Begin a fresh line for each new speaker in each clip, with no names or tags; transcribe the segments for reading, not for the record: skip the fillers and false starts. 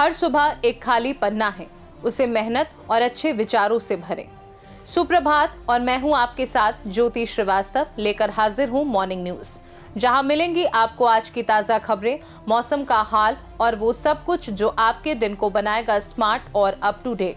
हर सुबह एक खाली पन्ना है, उसे मेहनत और अच्छे विचारों से भरें। सुप्रभात, और मैं हूं आपके साथ ज्योति श्रीवास्तव, लेकर हाजिर हूं मॉर्निंग न्यूज, जहां मिलेंगी आपको आज की ताजा खबरें, मौसम का हाल और वो सब कुछ जो आपके दिन को बनाएगा स्मार्ट और अप टू डेट।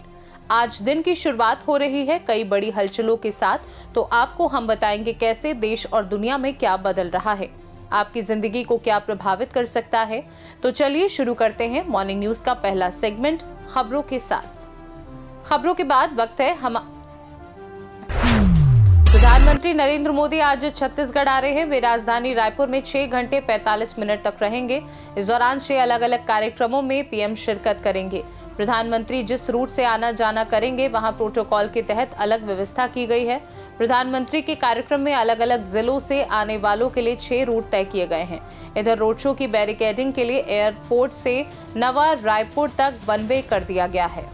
आज दिन की शुरुआत हो रही है कई बड़ी हलचलों के साथ, तो आपको हम बताएंगे कैसे देश और दुनिया में क्या बदल रहा है, आपकी जिंदगी को क्या प्रभावित कर सकता है। तो चलिए शुरू करते हैं मॉर्निंग न्यूज का पहला सेगमेंट खबरों के साथ। खबरों के बाद वक्त है प्रधानमंत्री नरेंद्र मोदी आज छत्तीसगढ़ आ रहे हैं। वे राजधानी रायपुर में 6 घंटे 45 मिनट तक रहेंगे। इस दौरान 6 अलग अलग कार्यक्रमों में पीएम शिरकत करेंगे। प्रधानमंत्री जिस रूट से आना जाना करेंगे, वहां प्रोटोकॉल के तहत अलग व्यवस्था की गई है। प्रधानमंत्री के कार्यक्रम में अलग अलग जिलों से आने वालों के लिए 6 रूट तय किए गए हैं। इधर रोड शो की बैरिकेडिंग के लिए एयरपोर्ट से नवा रायपुर तक वन वे कर दिया गया है।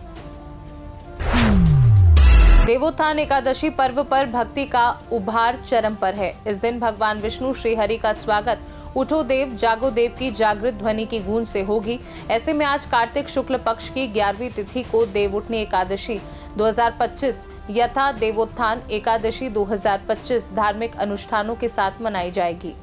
देवोत्थान एकादशी पर्व पर भक्ति का उभार चरम पर है। इस दिन भगवान विष्णु श्रीहरि का स्वागत उठो देव जागो देव की जागृत ध्वनि की गूंज से होगी। ऐसे में आज कार्तिक शुक्ल पक्ष की 11वीं तिथि को देवउठनी एकादशी 2025 यथा देवोत्थान एकादशी 2025 धार्मिक अनुष्ठानों के साथ मनाई जाएगी।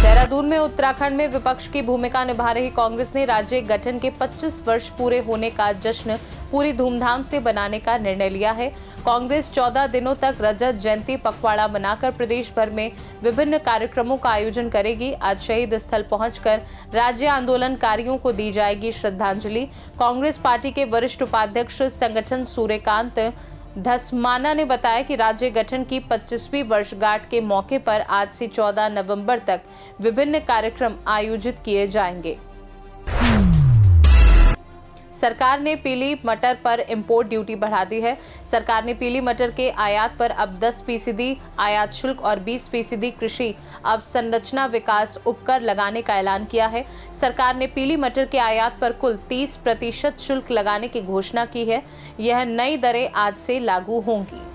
देहरादून में उत्तराखंड में विपक्ष की भूमिका निभा रही कांग्रेस ने राज्य गठन के 25 वर्ष पूरे होने का जश्न पूरी धूमधाम से बनाने का निर्णय लिया है। कांग्रेस 14 दिनों तक रजत जयंती पखवाड़ा मनाकर प्रदेश भर में विभिन्न कार्यक्रमों का आयोजन करेगी। आज शहीद स्थल पहुंचकर राज्य आंदोलनकारियों को दी जाएगी श्रद्धांजलि। कांग्रेस पार्टी के वरिष्ठ उपाध्यक्ष संगठन सूर्यकांत धसमाना ने बताया कि राज्य गठन की 25वीं वर्षगांठ के मौके पर आज से 14 नवंबर तक विभिन्न कार्यक्रम आयोजित किए जाएंगे। सरकार ने पीली मटर पर इंपोर्ट ड्यूटी बढ़ा दी है। सरकार ने पीली मटर के आयात पर अब 10% आयात शुल्क और 20% कृषि अवसंरचना विकास उपकर लगाने का ऐलान किया है। सरकार ने पीली मटर के आयात पर कुल 30% शुल्क लगाने की घोषणा की है। यह नई दरें आज से लागू होंगी।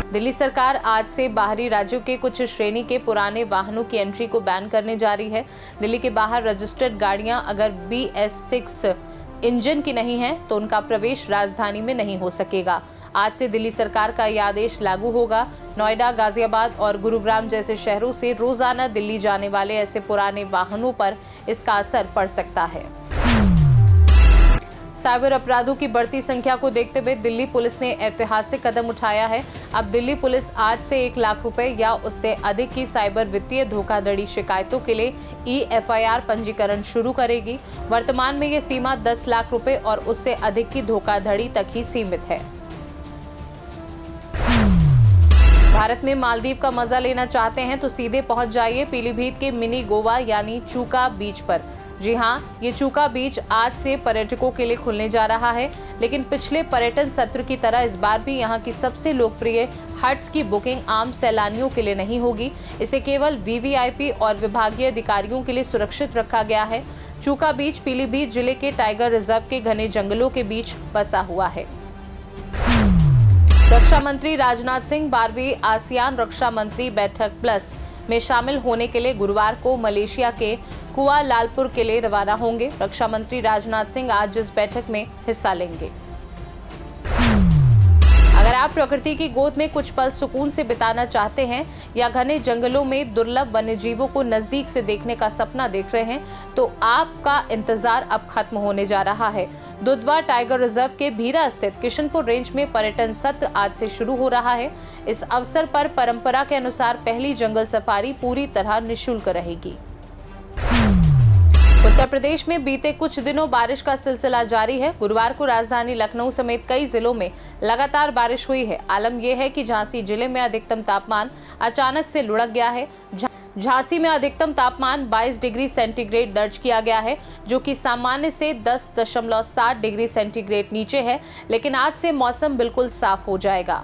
दिल्ली सरकार आज से बाहरी राज्यों के कुछ श्रेणी के पुराने वाहनों की एंट्री को बैन करने जा रही है। दिल्ली के बाहर रजिस्टर्ड गाड़ियां अगर BS6 इंजन की नहीं है तो उनका प्रवेश राजधानी में नहीं हो सकेगा। आज से दिल्ली सरकार का यह आदेश लागू होगा। नोएडा, गाजियाबाद और गुरुग्राम जैसे शहरों से रोजाना दिल्ली जाने वाले ऐसे पुराने वाहनों पर इसका असर पड़ सकता है। साइबर अपराधों की बढ़ती संख्या को देखते हुए दिल्ली पुलिस ने ऐतिहासिक कदम उठाया है। अब दिल्ली पुलिस आज से 1 लाख रुपए या उससे अधिक की साइबर वित्तीय धोखाधड़ी शिकायतों के लिए EFIR पंजीकरण शुरू करेगी। वर्तमान में ये सीमा 10 लाख रुपए और उससे अधिक की धोखाधड़ी तक ही सीमित है। भारत में मालदीव का मजा लेना चाहते हैं तो सीधे पहुंच जाइए पीलीभीत के मिनी गोवा यानी चूका बीच पर। जी हां, ये चूका बीच आज से पर्यटकों के लिए खुलने जा रहा है, लेकिन पिछले पर्यटन सत्र की तरह इस बार भी यहां की सबसे लोकप्रिय हट्स की बुकिंग आम सैलानियों के लिए नहीं होगी। इसे केवल VVIP और विभागीय अधिकारियों के लिए सुरक्षित रखा गया है। चूका बीच पीलीभीत जिले के टाइगर रिजर्व के घने जंगलों के बीच बसा हुआ है। रक्षा मंत्री राजनाथ सिंह 12वीं आसियान रक्षा मंत्री बैठक प्लस में शामिल होने के लिए गुरुवार को मलेशिया के कुआलालंपुर के लिए रवाना होंगे। रक्षा मंत्री राजनाथ सिंह आज इस बैठक में हिस्सा लेंगे। अगर आप प्रकृति की गोद में कुछ पल सुकून से बिताना चाहते हैं या घने जंगलों में दुर्लभ वन्यजीवों को नजदीक से देखने का सपना देख रहे हैं, तो आपका इंतजार अब खत्म होने जा रहा है। दुधवा टाइगर रिजर्व के भीरा स्थित किशनपुर रेंज में पर्यटन सत्र आज से शुरू हो रहा है। इस अवसर पर परंपरा के अनुसार पहली जंगल सफारी पूरी तरह निःशुल्क रहेगी। उत्तर प्रदेश में बीते कुछ दिनों बारिश का सिलसिला जारी है। गुरुवार को राजधानी लखनऊ समेत कई जिलों में लगातार बारिश हुई है। आलम यह है कि झांसी जिले में अधिकतम तापमान अचानक से लुढ़क गया है। झांसी में अधिकतम तापमान 22 डिग्री सेंटीग्रेड दर्ज किया गया है, जो कि सामान्य से 10.7 डिग्री सेंटीग्रेड नीचे है, लेकिन आज से मौसम बिल्कुल साफ हो जाएगा।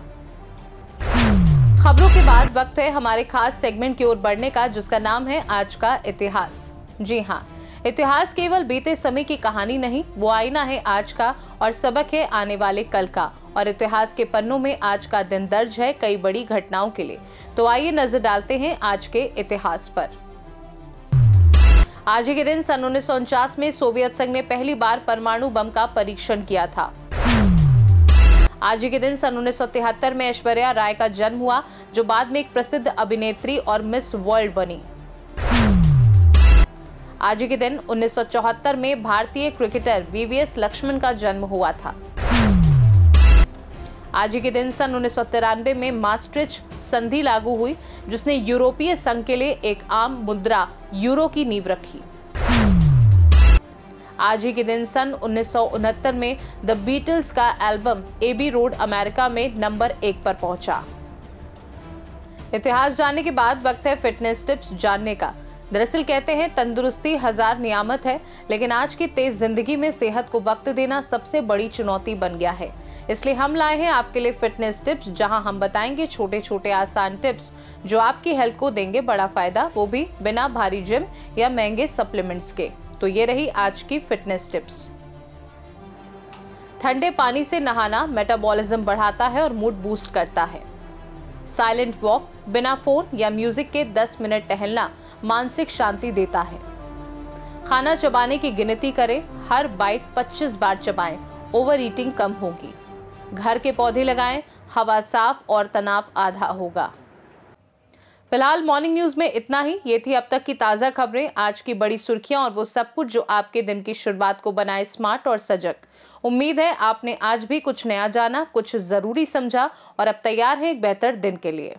खबरों के बाद वक्त है हमारे खास सेगमेंट की ओर बढ़ने का, जिसका नाम है आज का इतिहास। जी हाँ, इतिहास केवल बीते समय की कहानी नहीं, वो आईना है आज का और सबक है आने वाले कल का। और इतिहास के पन्नों में आज का दिन दर्ज है कई बड़ी घटनाओं के लिए। तो आइए नजर डालते हैं आज के इतिहास पर। आज ही के दिन सन 1949 में सोवियत संघ ने पहली बार परमाणु बम का परीक्षण किया था। आज ही के दिन सन 1973 में ऐश्वर्या राय का जन्म हुआ, जो बाद में एक प्रसिद्ध अभिनेत्री और मिस वर्ल्ड बनी। आज ही के दिन 1974 में भारतीय क्रिकेटर वीवीएस लक्ष्मण का जन्म हुआ था। आज ही के दिन सन 1993 में maastricht संधि लागू हुई, जिसने यूरोपीय संघ के लिए एक आम मुद्रा यूरो की नींव रखी। आज ही के दिन सन 1969 में द बीटल्स का एल्बम एबी रोड अमेरिका में नंबर 1 पर पहुंचा। इतिहास जानने के बाद वक्त है फिटनेस टिप्स जानने का। दरअसल कहते हैं तंदुरुस्ती 1000 नियामत है, लेकिन आज की तेज जिंदगी में सेहत को वक्त देना सबसे बड़ी चुनौती बन गया है। इसलिए हम लाए हैं आपके लिए फिटनेस टिप्स, जहां हम बताएंगे छोटे छोटे आसान टिप्स जो आपकी हेल्थ को देंगे बड़ा फायदा, वो भी बिना भारी जिम या महंगे सप्लीमेंट्स के। तो ये रही आज की फिटनेस टिप्स। ठंडे पानी से नहाना मेटाबॉलिज्म बढ़ाता है और मूड बूस्ट करता है। साइलेंट वॉक, बिना फोन या म्यूजिक के 10 मिनट टहलना मानसिक शांति देता है। खाना चबाने की गिनती करें, हर बाइट 25 बार चबाएं, ओवर ईटिंग कम होगी। घर के पौधे लगाएं, हवा साफ और तनाव आधा होगा। फिलहाल मॉर्निंग न्यूज में इतना ही। ये थी अब तक की ताज़ा खबरें, आज की बड़ी सुर्खियां और वो सब कुछ जो आपके दिन की शुरुआत को बनाए स्मार्ट और सजग। उम्मीद है आपने आज भी कुछ नया जाना, कुछ जरूरी समझा और अब तैयार है एक बेहतर दिन के लिए।